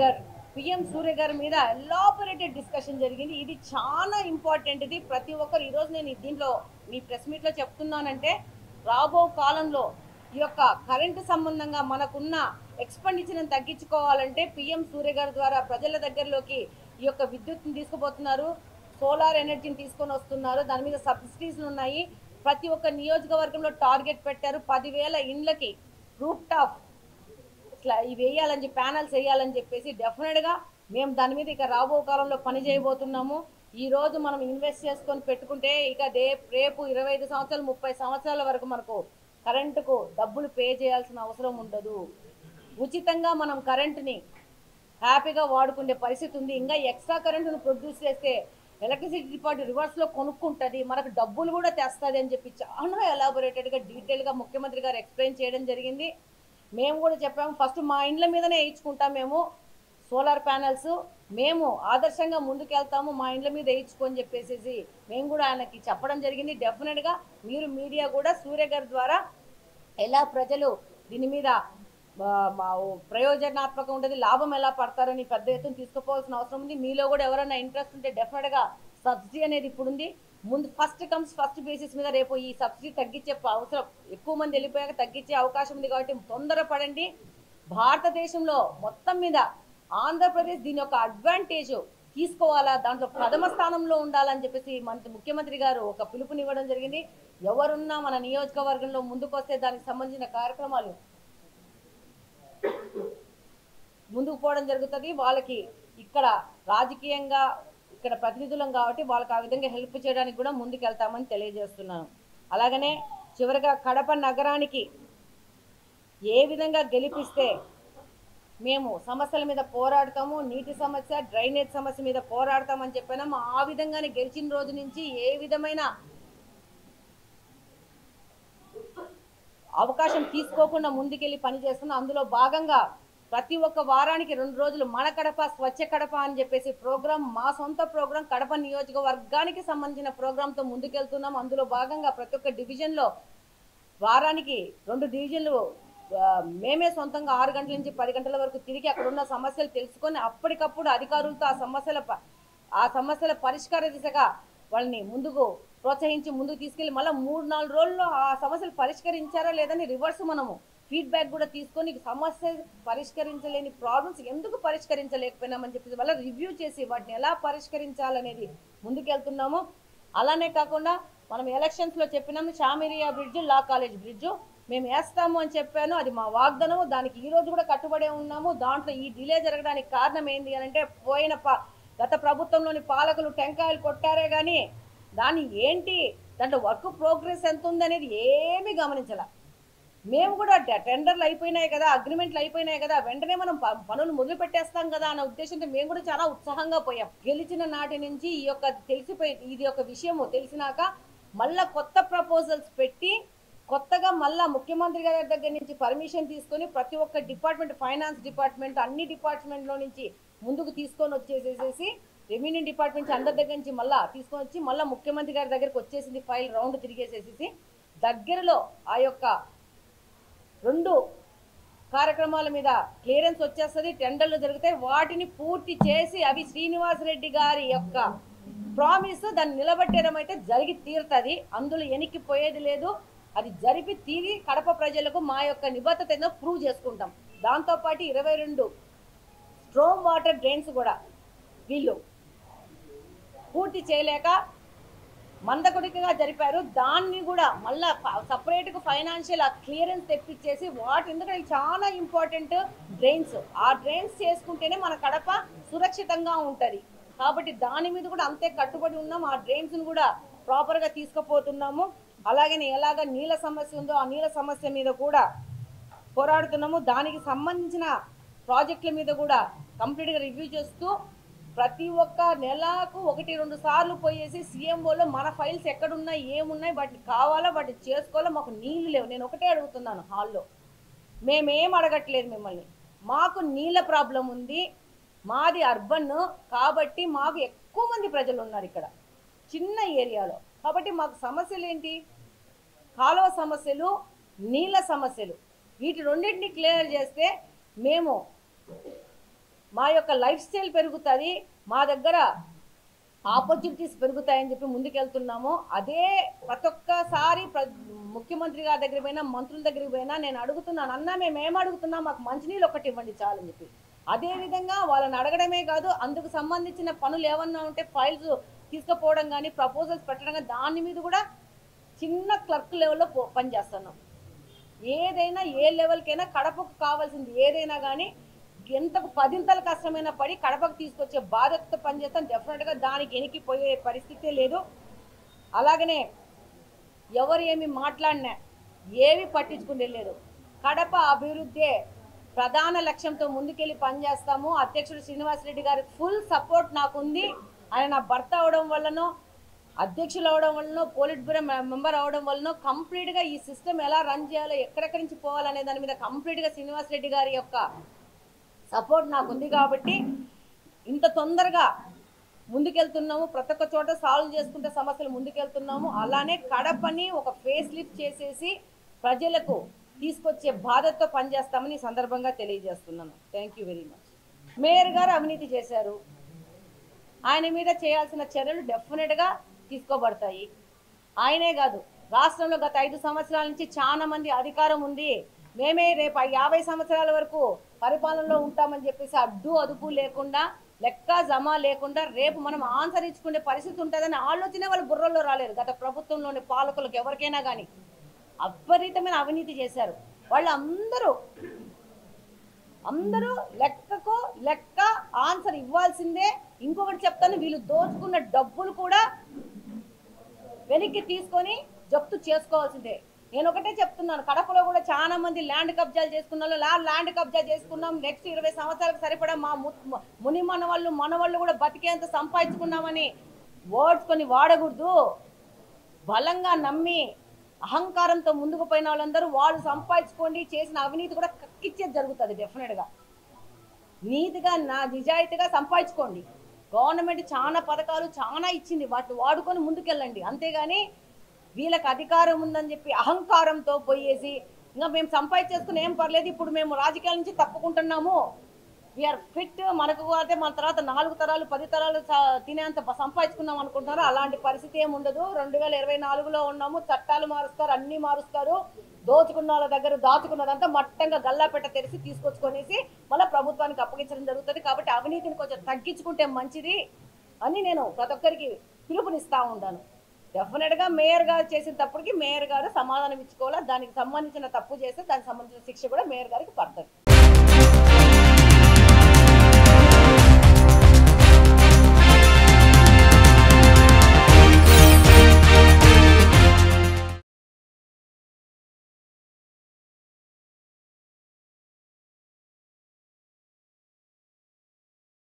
గారు పిఎం సూర్య గారి మీద ఎలాబొరేటెడ్ డిస్కషన్ జరిగింది. ఇది చాలా ఇంపార్టెంట్. ఇది ప్రతి ఒక్కరు ఈరోజు నేను దీంట్లో మీ ప్రెస్ మీట్లో చెప్తున్నానంటే రాబో కాలంలో ఈ యొక్క కరెంటు సంబంధంగా మనకున్న ఎక్స్పెండిచర్ని తగ్గించుకోవాలంటే పిఎం సూర్య గారి ద్వారా ప్రజల దగ్గరలోకి ఈ యొక్క విద్యుత్ని తీసుకుపోతున్నారు, సోలార్ ఎనర్జీని తీసుకొని వస్తున్నారు. దాని మీద సబ్సిడీస్లు ఉన్నాయి. ప్రతి ఒక్క నియోజకవర్గంలో టార్గెట్ పెట్టారు. 10,000 ఇండ్లకి రూఫ్ టాప్ ఇవి వేయాలని చెప్పి ప్యానల్స్ వేయాలని చెప్పేసి డెఫినెట్గా మేము దాని మీద ఇక రాబో కాలంలో పని చేయబోతున్నాము. ఈరోజు మనం ఇన్వెస్ట్ చేసుకొని పెట్టుకుంటే ఇక రేపు 25 సంవత్సరాలు 30 సంవత్సరాల వరకు మనకు కరెంటుకు డబ్బులు పే చేయాల్సిన అవసరం ఉండదు. ఉచితంగా మనం కరెంటుని హ్యాపీగా వాడుకునే పరిస్థితి ఉంది. ఇంకా ఎక్స్ట్రా కరెంటును ప్రొడ్యూస్ చేస్తే ఎలక్ట్రిసిటీ డిపార్ట్మెంట్ రివర్స్లో కొనుక్కుంటుంది, మనకు డబ్బులు కూడా తెస్తుంది అని చెప్పి చాలా ఎలాబొరేటెడ్గా డీటెయిల్గా ముఖ్యమంత్రి గారు ఎక్స్ప్లెయిన్ చేయడం జరిగింది. మేము కూడా చెప్పాము, ఫస్ట్ మా ఇండ్ల మీదనే వేయించుకుంటాం మేము సోలార్ ప్యానెల్స్, మేము ఆదర్శంగా ముందుకెళ్తాము, మా ఇండ్ల మీద వేయించుకొని చెప్పేసి మేము కూడా ఆయనకి చెప్పడం జరిగింది. డెఫినెట్గా మీరు మీడియా కూడా సూర్య గారి ద్వారా ఎలా ప్రజలు దీని మీద ప్రయోజనాత్మకం ఉంటుంది, లాభం ఎలా పడతారని పెద్ద ఎత్తున తీసుకుపోవాల్సిన అవసరం ఉంది. మీలో కూడా ఎవరైనా ఇంట్రెస్ట్ ఉంటే డెఫినెట్గా సబ్సిడీ అనేది ఇప్పుడు ఉంది. ముందు ఫస్ట్ కమ్స్ ఫస్ట్ బేసిస్ మీద రేపు ఈ సబ్సిడీ తగ్గించే అవసరం, ఎక్కువ మంది వెళ్ళిపోయాక తగ్గించే అవకాశం ఉంది. కాబట్టి తొందరపడండి. భారతదేశంలో మొత్తం మీద ఆంధ్రప్రదేశ్ దీని యొక్క అడ్వాంటేజ్ తీసుకోవాలా, దాంట్లో ప్రథమ స్థానంలో ఉండాలని చెప్పేసి మన ముఖ్యమంత్రి గారు ఒక పిలుపునివ్వడం జరిగింది. ఎవరున్నా మన నియోజకవర్గంలో ముందుకొస్తే దానికి సంబంధించిన కార్యక్రమాలు ముందుకు పోవడం జరుగుతుంది. వాళ్ళకి ఇక్కడ రాజకీయంగా ఇక్కడ ప్రతినిధులం కాబట్టి వాళ్ళకి ఆ విధంగా హెల్ప్ చేయడానికి కూడా ముందుకెళ్తామని తెలియజేస్తున్నాను. అలాగనే చివరిగా కడప నగరానికి ఏ విధంగా గెలిపిస్తే మేము సమస్యల మీద పోరాడతాము, నీటి సమస్య డ్రైనేజ్ సమస్య మీద పోరాడతామని చెప్పినాము. ఆ విధంగానే గెలిచిన రోజు నుంచి ఏ విధమైన అవకాశం తీసుకోకుండా ముందుకెళ్ళి పనిచేస్తున్నాం. అందులో భాగంగా ప్రతి ఒక్క వారానికి 2 రోజులు మన కడప స్వచ్ఛ కడప అని చెప్పేసి ప్రోగ్రాం, మా సొంత ప్రోగ్రాం కడప నియోజకవర్గానికి సంబంధించిన ప్రోగ్రాంతో ముందుకెళ్తున్నాం. అందులో భాగంగా ప్రతి ఒక్క డివిజన్లో వారానికి 2 డివిజన్లు మేమే సొంతంగా 6 గంటల నుంచి 10 గంటల వరకు తిరిగి అక్కడ ఉన్న సమస్యలు తెలుసుకొని అప్పటికప్పుడు అధికారులతో ఆ సమస్యల పరిష్కార దిశగా వాళ్ళని ముందుకు ప్రోత్సహించి ముందుకు తీసుకెళ్ళి మళ్ళీ 3-4 రోజుల్లో ఆ సమస్యలు పరిష్కరించారా లేదని రివర్స్ మనము ఫీడ్బ్యాక్ కూడా తీసుకొని సమస్య పరిష్కరించలేని ప్రాబ్లమ్స్ ఎందుకు పరిష్కరించలేకపోయినామని చెప్పేసి మళ్ళీ రివ్యూ చేసి వాటిని ఎలా పరిష్కరించాలనేది ముందుకెళ్తున్నాము. అలానే కాకుండా మనం ఎలక్షన్స్లో చెప్పినాము షామిరియా బ్రిడ్జ్, లా కాలేజ్ బ్రిడ్జ్ మేము వేస్తాము అని చెప్పాను. అది మా వాగ్దానము. దానికి ఈరోజు కూడా కట్టుబడే ఉన్నాము. దాంట్లో ఈ డిలే జరగడానికి కారణం ఏంటి అని అంటే గత ప్రభుత్వంలోని పాలకులు టెంకాయలు కొట్టారే కానీ దాన్ని ఏంటి దాంట్లో వర్క్ ప్రోగ్రెస్ ఎంత ఉందనేది ఏమీ గమనించాల. మేము కూడా టెండర్లు అయిపోయినాయి కదా, అగ్రిమెంట్లు అయిపోయినాయి కదా, వెంటనే మనం పనులు మొదలు పెట్టేస్తాం కదా అన్న ఉద్దేశంతో మేము కూడా చాలా ఉత్సాహంగా పోయాం. గెలిచిన నాటి నుంచి ఈ యొక్క ఇది ఒక విషయము తెలిసినాక మళ్ళా కొత్త ప్రపోజల్స్ పెట్టి కొత్తగా మళ్ళా ముఖ్యమంత్రి గారి దగ్గర నుంచి పర్మిషన్ తీసుకొని ప్రతి ఒక్క డిపార్ట్మెంట్, ఫైనాన్స్ డిపార్ట్మెంట్, అన్ని డిపార్ట్మెంట్లో నుంచి ముందుకు తీసుకొని వచ్చేసేసి రెవెన్యూ డిపార్ట్మెంట్ అందరి దగ్గర నుంచి మళ్ళీ తీసుకొని వచ్చి మళ్ళీ ముఖ్యమంత్రి గారి దగ్గరకు వచ్చేసింది. ఫైల్ రౌండ్ తిరిగేసేసి దగ్గరలో ఆ యొక్క 2 కార్యక్రమాల మీద క్లియరెన్స్ వచ్చేస్తుంది, టెండర్లు జరుగుతాయి. వాటిని పూర్తి చేసి అవి శ్రీనివాసరెడ్డి గారి యొక్క ప్రామిస్ దాన్ని నిలబెట్టడం అయితే జరిగి తీరుతుంది. అందులో వెనక్కిపోయేది లేదు. అది జరిపి తీరి కడప ప్రజలకు మా యొక్క నిబద్ధత ఏదో ప్రూవ్ చేసుకుంటాం. దాంతోపాటు 22 స్ట్రోమ్ వాటర్ డ్రైన్స్ కూడా వీళ్ళు పూర్తి చేయలేక మందకొడికగా జరిపారు. దాన్ని కూడా మళ్ళీ సపరేట్గా ఫైనాన్షియల్ క్లియరెన్స్ తెప్పించేసి వాటి ఎందుకంటే చాలా ఇంపార్టెంట్ డ్రైన్స్, ఆ డ్రైన్స్ చేసుకుంటేనే మన కడప సురక్షితంగా ఉంటుంది. కాబట్టి దాని మీద కూడా అంతే కట్టుబడి ఉన్నాం. ఆ డ్రైన్స్ను కూడా ప్రాపర్గా తీసుకుపోతున్నాము. అలాగనే ఎలాగ నీళ్ళ సమస్య ఉందో ఆ నీళ్ళ సమస్య మీద కూడా పోరాడుతున్నాము. దానికి సంబంధించిన ప్రాజెక్టుల మీద కూడా కంప్లీట్గా రివ్యూ చేస్తూ ప్రతి ఒక్క నెలకు 1-2 సార్లు పోయేసి సీఎంఓలో మన ఫైల్స్ ఎక్కడున్నాయి, ఏమున్నాయి, వాటిని కావాలా, వాటిని చేసుకోవాలా, మాకు నీళ్ళు లేవు. నేను ఒకటే అడుగుతున్నాను హాల్లో, మేమేం అడగట్లేదు మిమ్మల్ని. మాకు నీళ్ళ ప్రాబ్లం ఉంది. మాది అర్బన్ కాబట్టి మాకు ఎక్కువ మంది ప్రజలు ఉన్నారు ఇక్కడ చిన్న ఏరియాలో. కాబట్టి మాకు సమస్యలు ఏంటి? కాలువ సమస్యలు, నీళ్ళ సమస్యలు. వీటి రెండింటిని క్లియర్ చేస్తే మేము మా యొక్క లైఫ్ స్టైల్ పెరుగుతుంది, మా దగ్గర ఆపర్చునిటీస్ పెరుగుతాయని చెప్పి ముందుకెళ్తున్నాము. అదే ప్రతి ఒక్కసారి ముఖ్యమంత్రి గారి దగ్గర పోయినా, మంత్రుల దగ్గరికి పోయినా నేను అడుగుతున్నాను, అన్నా మేము ఏం అడుగుతున్నాం, మాకు మంచినీళ్ళు ఒకటి ఇవ్వండి చాలని చెప్పి. అదేవిధంగా వాళ్ళని అడగడమే కాదు, అందుకు సంబంధించిన పనులు ఏమన్నా ఉంటే ఫైల్స్ తీసుకుపోవడం కానీ, ప్రపోజల్స్ పెట్టడం కానీ, దాని మీద కూడా చిన్న క్లర్క్ లెవెల్లో పనిచేస్తున్నాం. ఏదైనా ఏ లెవెల్కైనా కడపకు కావాల్సింది ఏదైనా కానీ ఎంతకు పదింతలు కష్టమైనా పడి కడపకు తీసుకొచ్చే బాధ్యతతో పనిచేస్తాం. డెఫినెట్గా దానికి ఎనికిపోయే పరిస్థితే లేదు. అలాగనే ఎవరు ఏమి మాట్లాడినా ఏవి పట్టించుకునే లేదు. కడప అభివృద్ధి ప్రధాన లక్ష్యంతో ముందుకెళ్ళి పనిచేస్తాము. అధ్యక్షుడు శ్రీనివాసరెడ్డి గారి ఫుల్ సపోర్ట్ నాకుంది. ఆయన నా భర్త అవడం వల్లనో, అధ్యక్షులు అవడం వల్లనో, పోలిట్ బ్యూరో మెంబర్ అవడం వల్లనో కంప్లీట్గా ఈ సిస్టమ్ ఎలా రన్ చేయాలో, ఎక్కడెక్కడి నుంచి పోవాలనే దాని మీద కంప్లీట్గా శ్రీనివాసరెడ్డి గారి యొక్క సపోర్ట్ నాకు ఉంది కాబట్టి ఇంత తొందరగా ముందుకెళ్తున్నాము. ప్రతి ఒక్క చోట సాల్వ్ చేసుకుంటే సమస్యలు ముందుకెళ్తున్నాము. అలానే కడపని ఒక ఫేస్ లిఫ్ట్ చేసేసి ప్రజలకు తీసుకొచ్చే బాధ్యతతో పనిచేస్తామని ఈ సందర్భంగా తెలియజేస్తున్నాను. Thank you very much. Mayor గారు అవినీతి చేశారు, ఆయన మీద చేయాల్సిన చర్యలు డెఫినెట్గా తీసుకోబడతాయి. ఆయనే కాదు, రాష్ట్రంలో గత 5 సంవత్సరాల నుంచి చాలా మంది అధికారం ఉంది, మేమే రేపు 50 సంవత్సరాల వరకు పరిపాలనలో ఉంటామని చెప్పేసి అడ్డు అదుపు లేకుండా, లెక్క జమ లేకుండా రేపు మనం ఆన్సర్ ఇచ్చుకునే పరిస్థితి ఉంటుందని ఆలోచనే వాళ్ళు బుర్రలో రాలేరు. గత ప్రభుత్వంలోని పాలకులకు ఎవరికైనా కానీ అవిపరీతమైన అవినీతి చేశారు. వాళ్ళందరూ లెక్కకు లెక్క ఆన్సర్ ఇవ్వాల్సిందే. ఇంకొకటి చెప్తాను, వీళ్ళు దోచుకున్న డబ్బులు కూడా వెనక్కి తీసుకొని జప్తు చేసుకోవాల్సిందే. నేను ఒకటే చెప్తున్నాను, కడపలో కూడా చాలా మంది ల్యాండ్ కబ్జాలు చేసుకున్నారు. ల్యాండ్ కబ్జా చేసుకున్నాం, నెక్స్ట్ 20 సంవత్సరాలకు సరిపడా మా ముని మనవాళ్ళు కూడా బతికేంత సంపాదించుకున్నామని వర్డ్స్ కొన్ని వాడకూడదు. బలంగా నమ్మి అహంకారంతో ముందుకు పోయిన వాళ్ళందరూ వాళ్ళు సంపాదించుకోండి, చేసిన అవినీతి కూడా కక్కిచ్చేది జరుగుతుంది. డెఫినెట్గా నీతిగా నిజాయితీగా సంపాదించుకోండి. గవర్నమెంట్ చాలా పథకాలు చాలా ఇచ్చింది, వాటిని వాడుకొని ముందుకెళ్ళండి. అంతేగాని వీళ్ళకి అధికారం ఉందని చెప్పి అహంకారంతో పోయేసి ఇంకా మేము సంపాదించేసుకుని ఏం పర్లేదు, ఇప్పుడు మేము రాజకీయాల నుంచి తప్పుకుంటున్నాము, వీఆర్ ఫిట్, మనకు అయితే మన తర్వాత 4 తరాలు 10 తరాలు తినేంత సంపాదించుకున్నాం అనుకుంటున్నారు. అలాంటి పరిస్థితి ఏమి ఉండదు. 2024లో ఉన్నాము, చట్టాలు మారుస్తారు, అన్నీ మారుస్తారు. దోచుకున్న వాళ్ళ దగ్గర దాచుకున్నదంతా మట్టంగా గల్లాపెట్ట తెరిచి తీసుకొచ్చుకొనేసి మళ్ళీ ప్రభుత్వానికి అప్పగించడం జరుగుతుంది. కాబట్టి అవినీతిని కొంచెం తగ్గించుకుంటే మంచిది అని నేను ప్రతి ఒక్కరికి పిలుపునిస్తూ ఉంటాను. డెఫినెట్గా మేయర్ గారు చేసిన తప్పుకి మేయర్ గారు సమాధానం ఇచ్చుకోవాలా, దానికి సంబంధించిన తప్పు చేస్తే దానికి సంబంధించిన శిక్ష కూడా మేయర్ గారికి పడుతుంది.